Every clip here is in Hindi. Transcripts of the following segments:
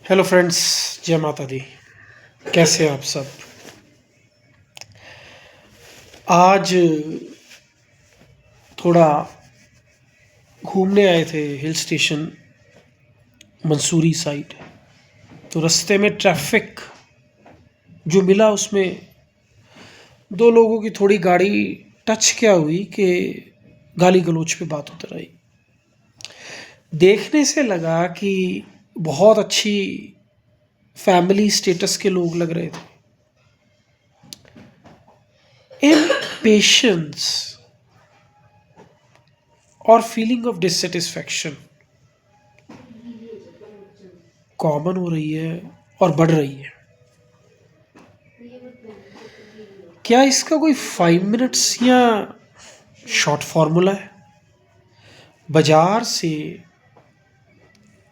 हेलो फ्रेंड्स, जय माता दी। कैसे हैं आप सब? आज थोड़ा घूमने आए थे हिल स्टेशन मंसूरी साइड। तो रास्ते में ट्रैफिक जो मिला उसमें दो लोगों की थोड़ी गाड़ी टच क्या हुई कि गाली गलौज पे बात उतर आई। देखने से लगा कि बहुत अच्छी फैमिली स्टेटस के लोग लग रहे थे। इम्पेशंस और फीलिंग ऑफ डिससेटिस्फैक्शन कॉमन हो रही है और बढ़ रही है। क्या इसका कोई 5 मिनट्स या शॉर्ट फॉर्मूला है? बाजार से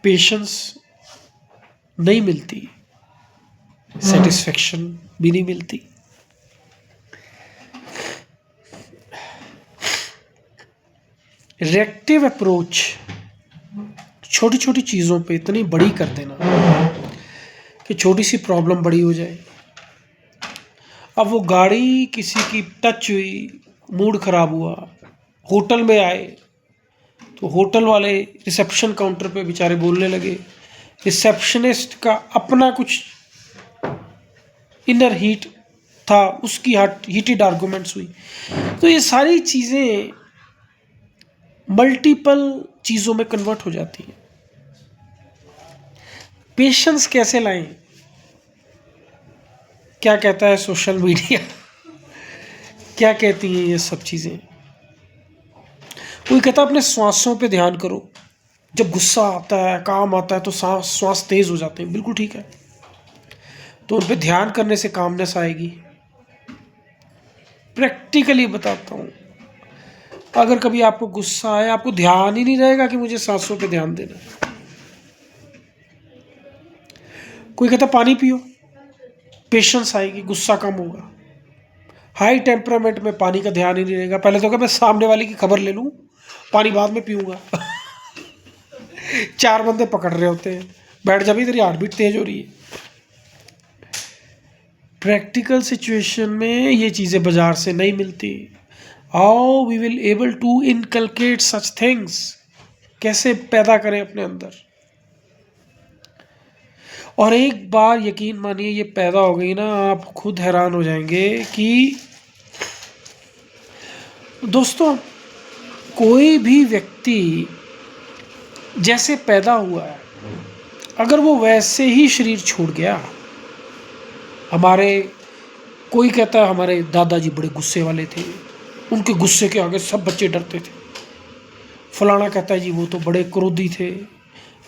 पेशेंस नहीं मिलती, सेटिस्फेक्शन भी नहीं मिलती। रिएक्टिव अप्रोच छोटी छोटी चीज़ों पे इतनी बड़ी कर देना कि छोटी सी प्रॉब्लम बड़ी हो जाए। अब वो गाड़ी किसी की टच हुई, मूड खराब हुआ, होटल में आए तो होटल वाले रिसेप्शन काउंटर पे बेचारे बोलने लगे। रिसेप्शनिस्ट का अपना कुछ इनर हीट था, उसकी हीटेड आर्गूमेंट्स हुई। तो ये सारी चीज़ें मल्टीपल चीज़ों में कन्वर्ट हो जाती हैं। पेशेंस कैसे लाएं? क्या कहता है सोशल मीडिया? क्या कहती हैं ये सब चीज़ें? कोई कहता है अपने श्वासों पे ध्यान करो। जब गुस्सा आता है, काम आता है तो श्वास तेज हो जाते हैं। बिल्कुल ठीक है, तो उन पे ध्यान करने से कामनेस आएगी। प्रैक्टिकली बताता हूँ, अगर कभी आपको गुस्सा आए, आपको ध्यान ही नहीं रहेगा कि मुझे सांसों पे ध्यान देना है। कोई कहता पानी पियो, पेशेंस आएगी, गुस्सा कम होगा। हाई टेम्परामेंट में पानी का ध्यान ही नहीं रहेगा। पहले तो क्या मैं सामने वाले की खबर ले लूँ, पानी बाद में पीऊँगा। चार बंदे पकड़ रहे होते हैं, बैठ जा भी, तेरी हार्ट बीट तेज हो रही है। प्रैक्टिकल सिचुएशन में ये चीज़ें बाजार से नहीं मिलती। How we will able to inculcate such things? कैसे पैदा करें अपने अंदर? और एक बार यकीन मानिए ये पैदा हो गई ना, आप खुद हैरान हो जाएंगे कि दोस्तों, कोई भी व्यक्ति जैसे पैदा हुआ है, अगर वो वैसे ही शरीर छोड़ गया। हमारे कोई कहता है हमारे दादाजी बड़े गुस्से वाले थे, उनके गुस्से के आगे सब बच्चे डरते थे। फलाना कहता है जी वो तो बड़े क्रोधी थे।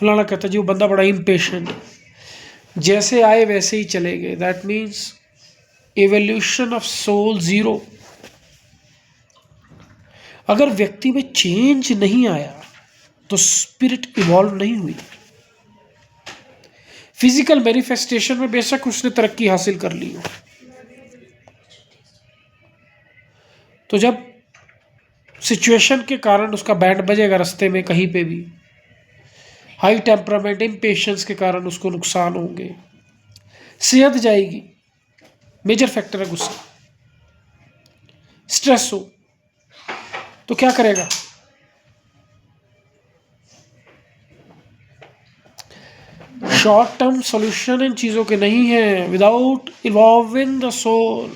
फलाना कहता है जी वो बंदा बड़ा इम्पेशेंट। जैसे आए वैसे ही चले गए। That means evolution of soul zero. अगर व्यक्ति में चेंज नहीं आया तो स्पिरिट इवॉल्व नहीं हुई। फिजिकल मैनिफेस्टेशन में बेशक उसने तरक्की हासिल कर ली हो, तो जब सिचुएशन के कारण उसका बैंड बजेगा रास्ते में कहीं पे भी, हाई टेम्परामेंट इम्पेशेंस के कारण उसको नुकसान होंगे, सेहत जाएगी। मेजर फैक्टर है गुस्सा। स्ट्रेस हो तो क्या करेगा? शॉर्ट टर्म सॉल्यूशन इन चीज़ों के नहीं है। विदाउट इवॉल्विंग द सोल,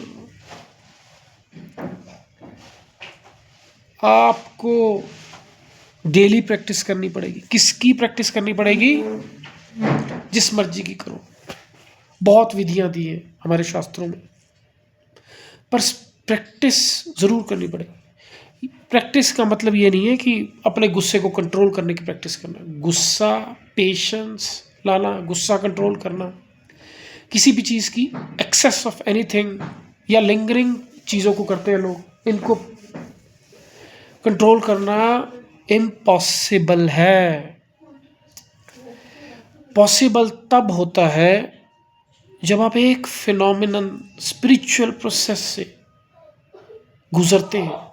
आपको डेली प्रैक्टिस करनी पड़ेगी। किसकी प्रैक्टिस करनी पड़ेगी? जिस मर्जी की करो। बहुत विधियां दी है हमारे शास्त्रों में, पर प्रैक्टिस ज़रूर करनी पड़ेगी। प्रैक्टिस का मतलब ये नहीं है कि अपने गुस्से को कंट्रोल करने की प्रैक्टिस करना। गुस्सा, पेशेंस लाना, गुस्सा कंट्रोल करना, किसी भी चीज़ की एक्सेस ऑफ एनीथिंग या लिंगरिंग चीज़ों को करते हैं लोग, इनको कंट्रोल करना इम्पॉसिबल है। पॉसिबल तब होता है जब आप एक फिनोमिनन स्पिरिचुअल प्रोसेस से गुजरते हैं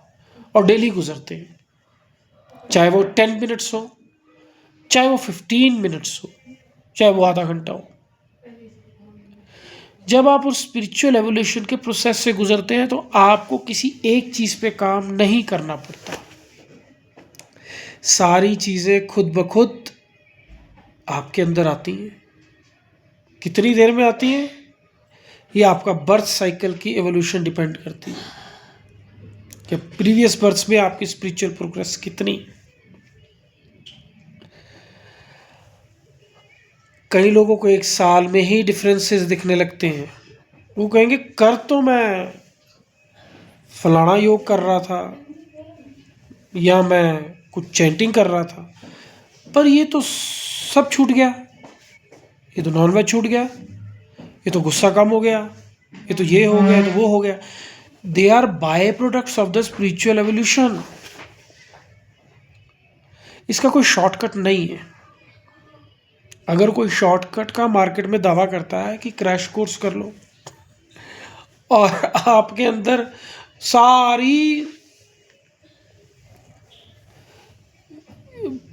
और डेली गुजरते हैं। चाहे वो 10 मिनट्स हो, चाहे वो 15 मिनट्स हो, चाहे वो आधा घंटा हो। जब आप उस स्पिरिचुअल एवोल्यूशन के प्रोसेस से गुजरते हैं तो आपको किसी एक चीज़ पे काम नहीं करना पड़ता, सारी चीज़ें खुद ब खुद आपके अंदर आती हैं। कितनी देर में आती हैं ये आपका बर्थ साइकिल की एवोल्यूशन डिपेंड करती है कि प्रीवियस बर्थ्स में आपकी स्पिरिचुअल प्रोग्रेस कितनी। कई लोगों को एक साल में ही डिफरेंसेस दिखने लगते हैं। वो कहेंगे कर तो मैं फलाना योग कर रहा था या मैं कुछ चैंटिंग कर रहा था, पर ये तो सब छूट गया, ये तो नॉनवेज छूट गया, ये तो गुस्सा कम हो गया, ये तो ये हो गया, तो वो हो गया। They are by products of the spiritual evolution. इसका कोई शॉर्टकट नहीं है। अगर कोई शॉर्टकट का मार्केट में दावा करता है कि क्रैश कोर्स कर लो और आपके अंदर सारी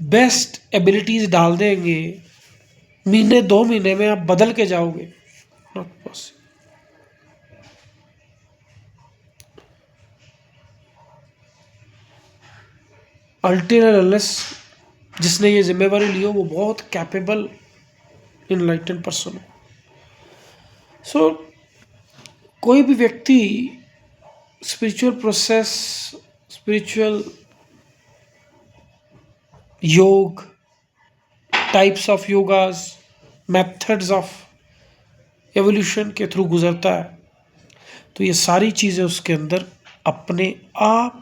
बेस्ट एबिलिटीज डाल देंगे, महीने 2 महीने में आप बदल के जाओगे, नॉट पॉसिबल। अल्टिल अनलेस जिसने ये जिम्मेवारी ली हो वो बहुत कैपेबल इनलाइटेंड पर्सन हो। सो कोई भी व्यक्ति spiritual process, spiritual yoga, types of yogas, methods of evolution के थ्रू गुजरता है तो ये सारी चीज़ें उसके अंदर अपने आप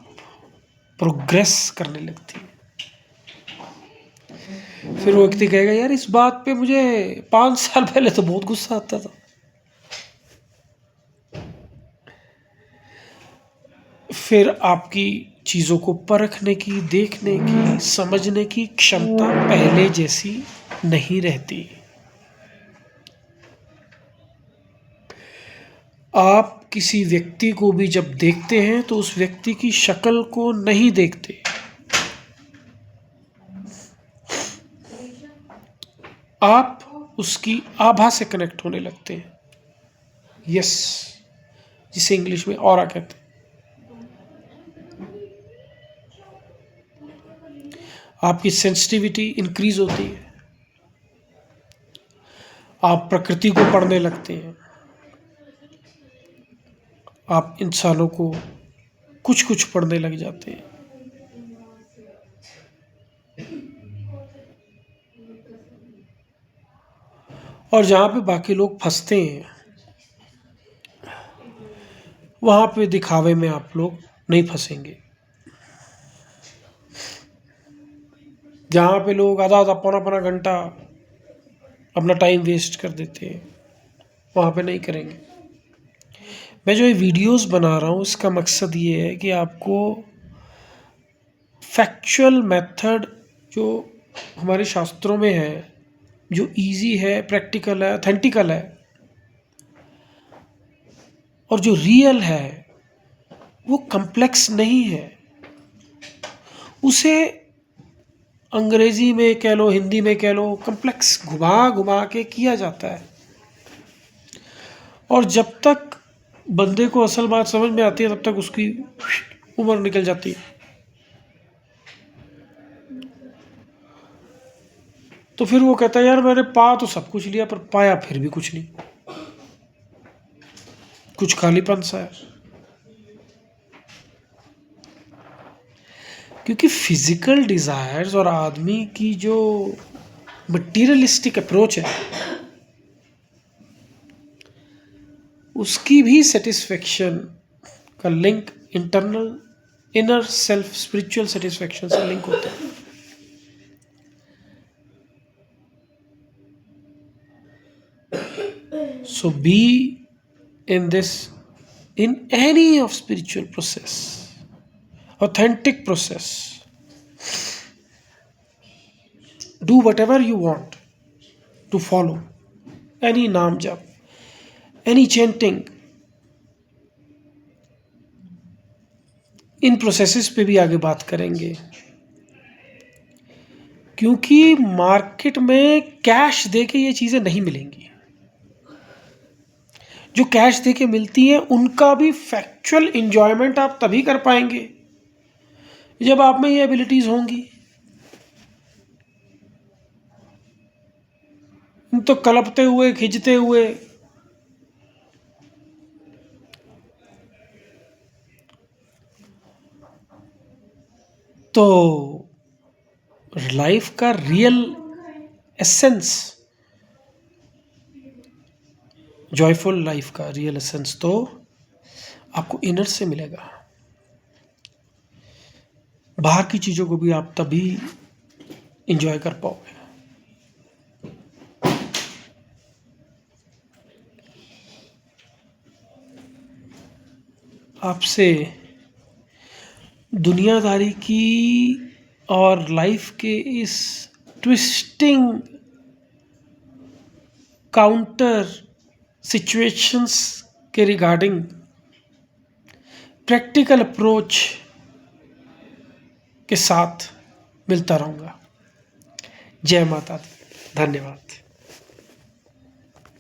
प्रोग्रेस करने लगती है। फिर वो व्यक्ति कहेगा यार इस बात पे मुझे 5 साल पहले तो बहुत गुस्सा आता था। फिर आपकी चीज़ों को परखने की, देखने की, समझने की क्षमता पहले जैसी नहीं रहती। आप किसी व्यक्ति को भी जब देखते हैं तो उस व्यक्ति की शक्ल को नहीं देखते, आप उसकी आभा से कनेक्ट होने लगते हैं। यस, जिसे इंग्लिश में ऑरा कहते हैं। आपकी सेंसिटिविटी इंक्रीज होती है, आप प्रकृति को पढ़ने लगते हैं, आप इंसानों को कुछ कुछ पढ़ने लग जाते हैं। और जहाँ पे बाकी लोग फंसते हैं वहाँ पे दिखावे में आप लोग नहीं फंसेंगे। जहाँ पे लोग आधा आधा पौना पौना घंटा अपना टाइम वेस्ट कर देते हैं वहाँ पे नहीं करेंगे। मैं जो ये वीडियोस बना रहा हूँ इसका मकसद ये है कि आपको फैक्चुअल मेथड जो हमारे शास्त्रों में है, जो इजी है, प्रैक्टिकल है, ऑथेंटिकल है और जो रियल है, वो कॉम्प्लेक्स नहीं है। उसे अंग्रेजी में कह लो, हिंदी में कह लो, कॉम्प्लेक्स घुमा घुमा के किया जाता है। और जब तक बंदे को असल बात समझ में आती है तब तक उसकी उम्र निकल जाती है। तो फिर वो कहता है यार मैंने पा तो सब कुछ लिया पर पाया फिर भी कुछ नहीं, कुछ खालीपन सा है। क्योंकि फिजिकल डिजायर्स और आदमी की जो मटीरियलिस्टिक अप्रोच है उसकी भी सेटिस्फेक्शन का link internal inner self spiritual satisfaction से लिंक होता है। So be in this, in any of spiritual process, authentic process. Do whatever you want to follow, any naam jap, any chanting. In processes पे भी आगे बात करेंगे क्योंकि मार्केट में कैश दे के ये चीज़ें नहीं मिलेंगी। जो कैश दे के मिलती हैं उनका भी फैक्चुअल इंजॉयमेंट आप तभी कर पाएंगे जब आप में ये एबिलिटीज़ होंगी। तो कलपते हुए, खिंचते हुए, तो लाइफ का रियल एसेंस, जॉयफुल लाइफ का रियल एसेंस तो आपको इनर से मिलेगा। बाहर की चीज़ों को भी आप तभी इंजॉय कर पाओगे। आपसे दुनियादारी की और लाइफ के इस ट्विस्टिंग काउंटर सिचुएशंस के रिगार्डिंग प्रैक्टिकल अप्रोच के साथ मिलता रहूँगा। जय माता दी। धन्यवाद।